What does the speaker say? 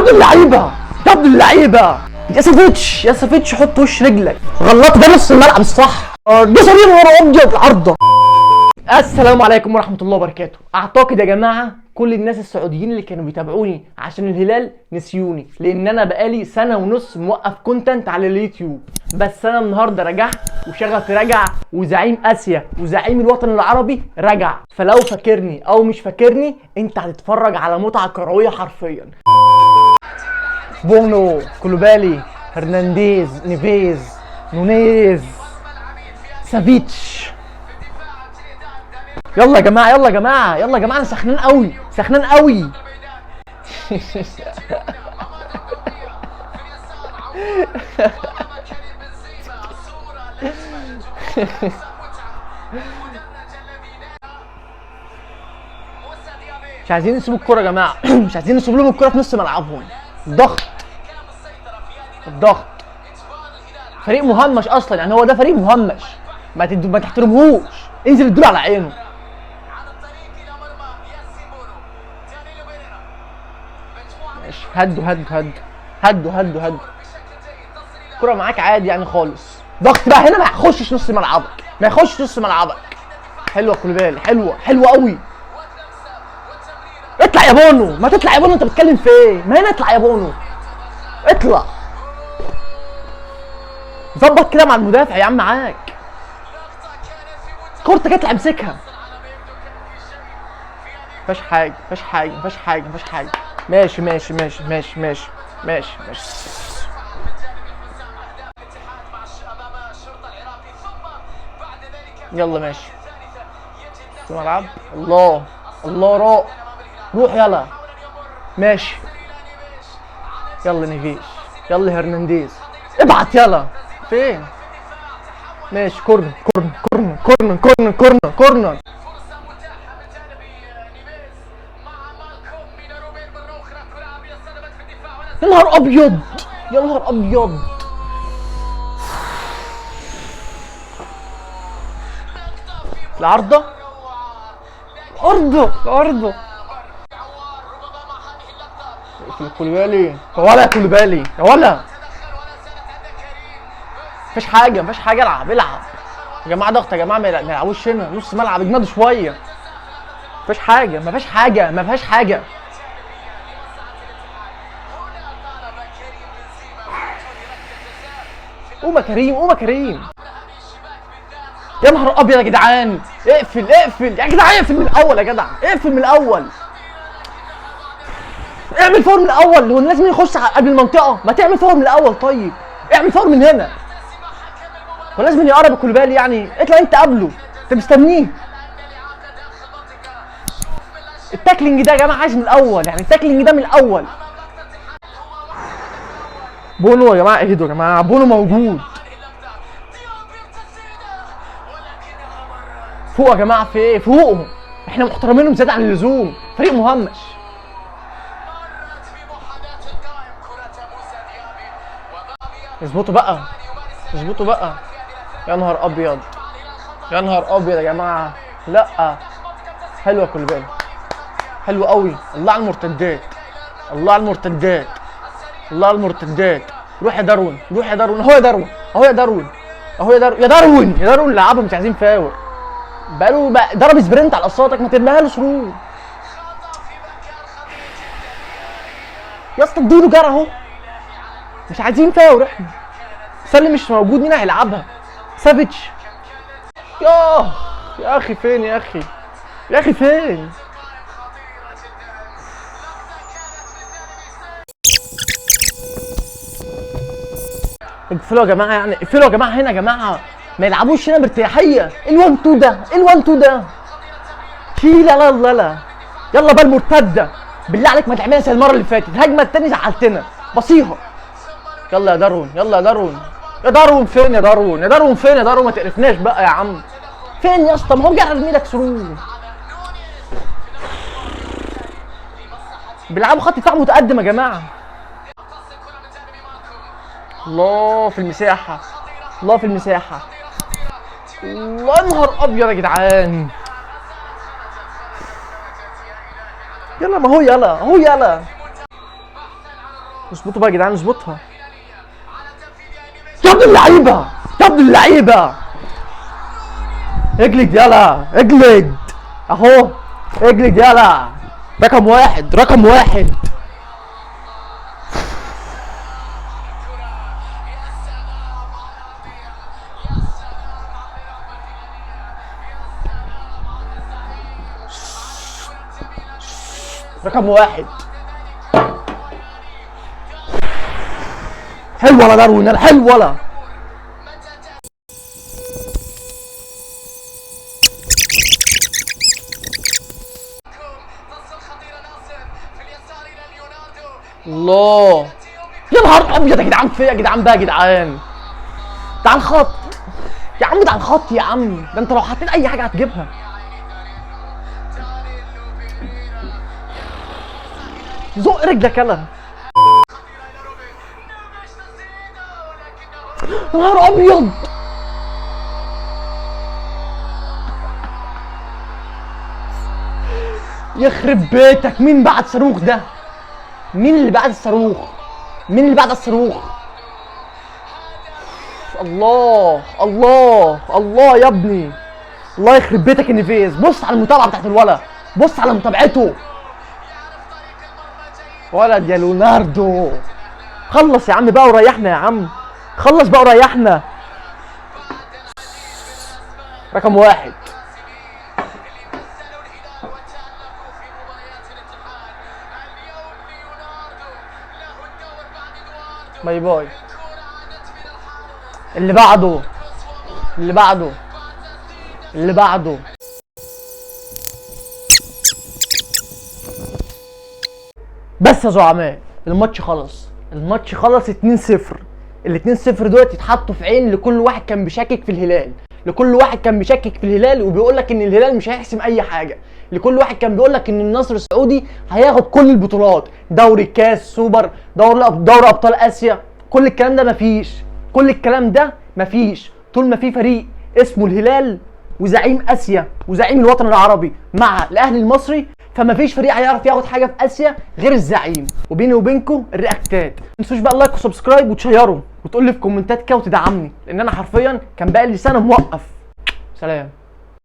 ابن اللعيبه يا ابن اللعيبه يا سافيتش يا سافيتش، حط وش رجلك غلط، ده نص الملعب الصح، ده صليب ورا ابيض العارضه. السلام عليكم ورحمه الله وبركاته. اعتقد يا جماعه كل الناس السعوديين اللي كانوا بيتابعوني عشان الهلال نسيوني، لان انا بقالي سنه ونص موقف كونتنت على اليوتيوب، بس انا النهارده رجعت وشغفي رجع وزعيم اسيا وزعيم الوطن العربي رجع. فلو فاكرني او مش فاكرني انت هتتفرج على متعه كرويه حرفيا. بونو، كولوبالي، هرنانديز، نيفيز، نونيز، سافيتش. يلا يا جماعه يلا يا جماعه يلا يا جماعه، انا سخنان قوي سخنان قوي. مش عايزين يسيبوا الكوره يا جماعه. مش عايزين يسيبوا لهم الكوره في نص ملعبهم. الضغط فريق مهمش اصلا، يعني هو ده فريق مهمش، ما تحترمهوش، انزل اديله على عينه. ماشي، هدوا الكوره معاك عادي يعني خالص. ضغط بقى هنا، ما يخشش نص ملعبك، حلوه كولوبالي، حلوه قوي. اطلع يا بونو، ما تطلع يا بونو، انت بتتكلم في ايه؟ ما هنا اطلع يا بونو، اطلع ظبط كده مع المدافع يا عم معاك. كورتك اطلع امسكها. مفيش حاجه. ماشي. يلا ماشي في الملعب. الله روح يلا. ماشي يلا نيفيش، يلا هرنانديز، ابعت يلا. فين؟ ماشي كورنر. يا نهار ابيض. العارضة كولوبالي يا ولا. مفيش حاجة العب يا جماعة. ضغط يا جماعة، ما يلعبوش هنا نص ملعب، اجمدوا شوية. مفيش حاجة. قوم يا كريم. يا نهار ابيض يا جدعان، اقفل يا جدعان، اقفل من الاول يا جدع، اعمل فاول من الاول. هو لازم يخش قبل المنطقه؟ ما تعمل فاول من الاول. طيب اعمل فاول من هنا. هو لازم يقرب الكولوبالي يعني؟ اطلع انت قبله، انت مستنيه. التاكلينج ده يا جماعه عايز من الاول، يعني التاكلينج ده من الاول. بونو يا جماعه، اهدوا يا جماعه، بونو موجود. فوق يا جماعه، في ايه؟ فوقوا، احنا محترمينهم زياده عن اللزوم، فريق مهمش. اظبطوا بقى. يا نهار ابيض يا جماعه. لا حلوه كولوبالي، حلوه قوي. الله على المرتدات. روح يا داروين. اهو يا داروين لعبهم، مش عايزين فاول. بقاله ضرب سبرنت على قصاتك، ما ترميها له ثرو يا اسطى، اديله جرى اهو. مش عايزين فاول احنا. سلم مش موجود، مين هيلعبها؟ سافيتش. يا اخي فين يا اخي فين؟ اقفلوا يا جماعه، يعني اقفلوا يا جماعه هنا يا جماعه، ما يلعبوش هنا بارتياحيه. ال1 2 ده شيل. لا يلا بقى المرتده، بالله عليك ما تعملها زي المره اللي فاتت. الهجمه الثانيه زعلتنا، بصيها. يلا يا داروين. فين يا داروين؟ ما تقرفناش بقى يا عم. فين يا اسطى؟ ما هو جه ارمي لك ثرو. بيلعبوا خط دفاع متقدم يا جماعه. الله في المساحه. الله، نهار ابيض يا جدعان. يلا ما هو يلا اظبطوا بقى يا جدعان، اظبطها يا ابن اللعيبه، يا ابن اللعيبه. اجلد يلا، اجلد اهو، اجلد يلا. رقم واحد، رقم واحد. رقم واحد. حلو ولا داروين، حلو ولا. الله يا نهار ابيض يا جدعان، فيا يا جدعان بقى يا جدعان. ده على الخط يا عم، ده على الخط يا عم، ده انت لو حطيت اي حاجه هتجيبها. زق رجلك يلا. يا نهار ابيض. يخرب بيتك، مين بعد صاروخ ده؟ مين اللي بعد الصاروخ؟ مين اللي بعد الصاروخ؟ الله الله الله يا ابني، الله يخرب بيتك النفيس. بص على المتابعه بتاعت الولد، بص على متابعته. ولد يا ليوناردو، خلص يا عم بقى وريحنا يا عم، خلص بقى وريحنا. رقم واحد. باي باي. اللي بعده، اللي بعده، اللي بعده. بس يا زعماء الماتش خلص، الماتش خلص 2-0. ال 2-0 دول يتحطوا في عين لكل واحد كان بيشكك في الهلال، لكل واحد كان بيشكك في الهلال وبيقول لك ان الهلال مش هيحسم اي حاجه، لكل واحد كان بيقول لك ان النصر السعودي هياخد كل البطولات، دوري كاس سوبر، دوري ابطال اسيا. كل الكلام ده مفيش، كل الكلام ده مفيش طول ما في فريق اسمه الهلال وزعيم اسيا وزعيم الوطن العربي مع الاهلي المصري، فمفيش فريق هيعرف ياخد حاجه في اسيا غير الزعيم. وبيني وبينكم الرياكتات، ما تنسوش بقى اللايك وسبسكرايب وتشيروا وتقول لي في كومنتات كده وتدعمني، لان انا حرفيا كان بقى لي سنه موقف. سلام.